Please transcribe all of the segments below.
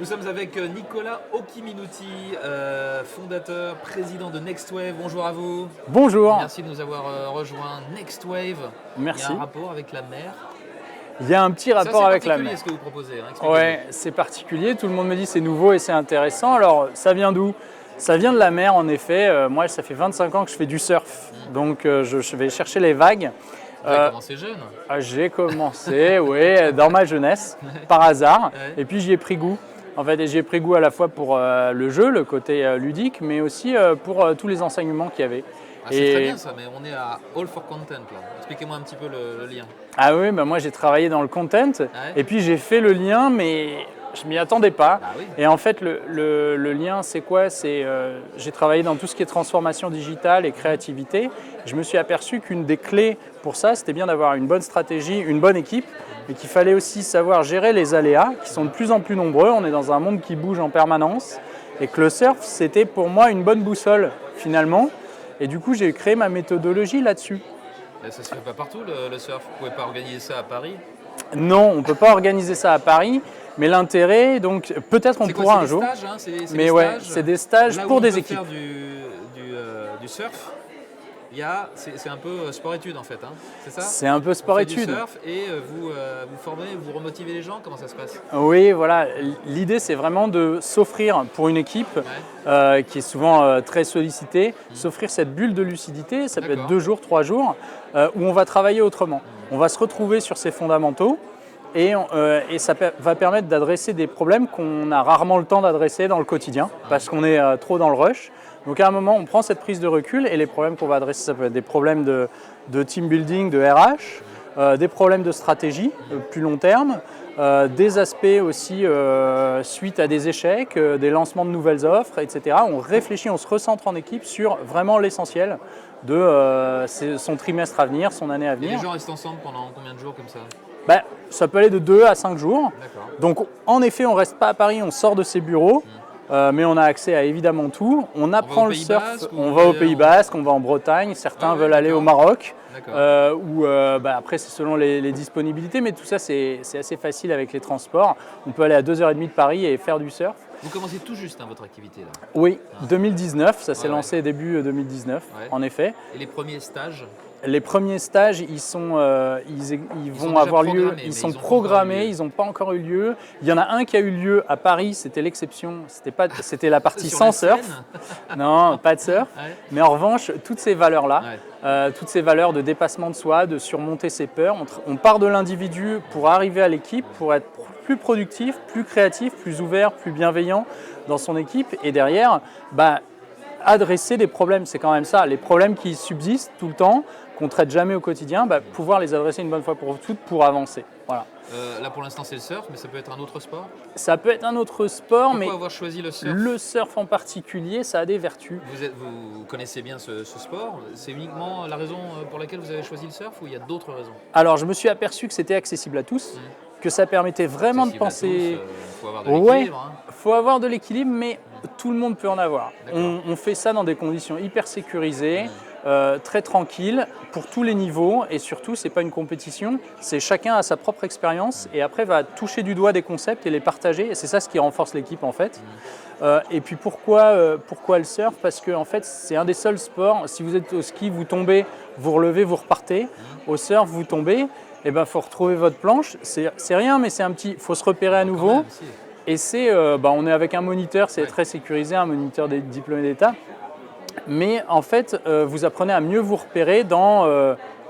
Nous sommes avec Nicolas Okkiminuuti, fondateur, président de NextWave. Bonjour à vous. Bonjour. Merci de nous avoir rejoint. NextWave, il y a Merci. un rapport avec la mer. Il y a un petit rapport avec la mer. C'est particulier ce que vous proposez. Expliquez-nous. Ouais, c'est particulier. Tout le monde me dit c'est nouveau et c'est intéressant. Alors, ça vient d'où? Ça vient de la mer, en effet. Moi, ça fait 25 ans que je fais du surf. Donc, je vais chercher les vagues. Vous avez commencé jeune. J'ai commencé, oui, dans ma jeunesse, par hasard. Ouais. Et puis, j'y ai pris goût. En fait, j'y ai pris goût à la fois pour le jeu, le côté ludique, mais aussi pour tous les enseignements qu'il y avait. C'est très bien ça, mais on est à All for Content là. Expliquez-moi un petit peu le lien. Ah oui, bah moi j'ai travaillé dans le content et puis j'ai fait le lien, mais je m'y attendais pas. Ah oui. Et en fait, le lien, c'est quoi? J'ai travaillé dans tout ce qui est transformation digitale et créativité. Je me suis aperçu qu'une des clés pour ça, c'était bien d'avoir une bonne stratégie, une bonne équipe, mais qu'il fallait aussi savoir gérer les aléas qui sont de plus en plus nombreux. On est dans un monde qui bouge en permanence et que le surf, c'était pour moi une bonne boussole finalement. Et du coup, j'ai créé ma méthodologie là-dessus. Mais ça se fait pas partout le surf. Vous pouvez pas organiser ça à Paris. Non, on ne peut pas organiser ça à Paris, mais l'intérêt, donc peut-être on pourra un jour. C'est des stages, hein, c'est Mais des ouais, stages. c'est des stages Là où pour on des peut équipes. faire du surf, c'est un peu sport-études en fait, hein, c'est ça? C'est un peu On fait sport-études. du surf et vous formez, vous remotivez les gens, comment ça se passe? Oui, voilà. L'idée, c'est vraiment de s'offrir pour une équipe qui est souvent très sollicitée, s'offrir cette bulle de lucidité. Ça peut être 2 jours, 3 jours, où on va travailler autrement. On va se retrouver sur ses fondamentaux. Et ça va permettre d'adresser des problèmes qu'on a rarement le temps d'adresser dans le quotidien parce qu'on est trop dans le rush. Donc à un moment, on prend cette prise de recul et les problèmes qu'on va adresser, ça peut être des problèmes de team building, de RH, des problèmes de stratégie plus long terme, des aspects aussi suite à des échecs, des lancements de nouvelles offres, etc. On réfléchit, on se recentre en équipe sur vraiment l'essentiel de son trimestre à venir, son année à Et venir. les gens restent ensemble pendant combien de jours comme ça? Ça peut aller de 2 à 5 jours. D'accord. Donc en effet, on ne reste pas à Paris, on sort de ses bureaux, mais on a accès à évidemment tout. On apprend le surf, on va au Pays Basque, on va en Bretagne, certains veulent aller au Maroc, ou après c'est selon les disponibilités, mais tout ça c'est assez facile avec les transports. On peut aller à 2h30 de Paris et faire du surf. Vous commencez tout juste votre activité là. Oui, 2019, ça s'est lancé début 2019, en effet. Et les premiers stages? Les premiers stages, ils vont avoir lieu, ils sont programmés, ils n'ont pas encore eu lieu. Il y en a un qui a eu lieu à Paris, c'était l'exception, c'était la partie sans surf. Non, pas de surf. Ouais. Mais en revanche, toutes ces valeurs-là, toutes ces valeurs de dépassement de soi, de surmonter ses peurs, on part de l'individu pour arriver à l'équipe, pour être plus productif, plus créatif, plus ouvert, plus bienveillant dans son équipe. Et derrière, adresser des problèmes, c'est quand même ça, les problèmes qui subsistent tout le temps, qu'on ne traite jamais au quotidien, pouvoir les adresser une bonne fois pour toutes pour avancer. Voilà. Là pour l'instant c'est le surf, mais ça peut être un autre sport? Ça peut être un autre sport, Pourquoi mais avoir choisi le surf? le surf en particulier, ça a des vertus. Vous connaissez bien ce sport, c'est uniquement la raison pour laquelle vous avez choisi le surf ou il y a d'autres raisons? Alors je me suis aperçu que c'était accessible à tous, que ça permettait vraiment de penser... Il faut avoir de l'équilibre. Il faut avoir de l'équilibre, mais tout le monde peut en avoir. On fait ça dans des conditions hyper sécurisées, très tranquilles, pour tous les niveaux, et surtout, ce n'est pas une compétition, c'est chacun a sa propre expérience, et après va toucher du doigt des concepts et les partager, et c'est ça ce qui renforce l'équipe en fait. Et puis pourquoi le surf? Parce que en fait, c'est un des seuls sports, si vous êtes au ski, vous tombez, vous relevez, vous repartez, au surf, vous tombez, et faut retrouver votre planche, c'est rien, mais c'est un petit, faut se repérer à nouveau. Et on est avec un moniteur, c'est très sécurisé, un moniteur des diplômés d'État. Mais en fait, vous apprenez à mieux vous repérer dans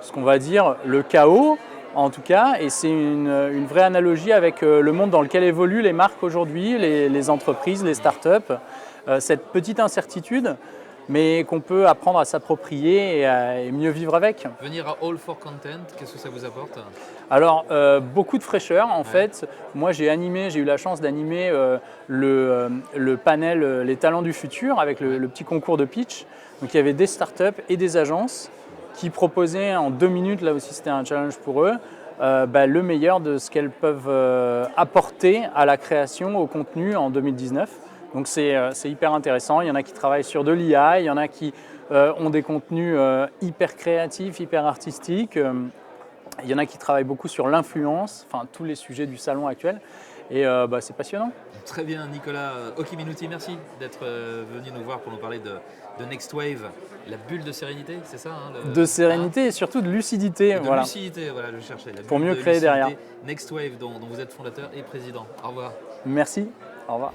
ce qu'on va dire le chaos, en tout cas. Et c'est une vraie analogie avec le monde dans lequel évoluent les marques aujourd'hui, les entreprises, les startups. Cette petite incertitude, mais qu'on peut apprendre à s'approprier et mieux vivre avec. Venir à All for Content, qu'est-ce que ça vous apporte? Alors, beaucoup de fraîcheur en fait. Moi, j'ai eu la chance d'animer le panel Les Talents du Futur avec le petit concours de pitch. Donc, il y avait des startups et des agences qui proposaient en 2 minutes, là aussi c'était un challenge pour eux, le meilleur de ce qu'elles peuvent apporter à la création, au contenu en 2019. Donc c'est hyper intéressant, il y en a qui travaillent sur de l'IA, il y en a qui ont des contenus hyper créatifs, hyper artistiques, il y en a qui travaillent beaucoup sur l'influence, enfin tous les sujets du salon actuel. Et c'est passionnant. Très bien, Nicolas Oki-Minuti, merci d'être venu nous voir pour nous parler de Next Wave, la bulle de sérénité, c'est ça De sérénité et surtout de lucidité. Et de lucidité, voilà, je cherchais. La pour bulle mieux de créer lucidité, derrière. Next Wave, dont vous êtes fondateur et président. Au revoir. Merci, au revoir.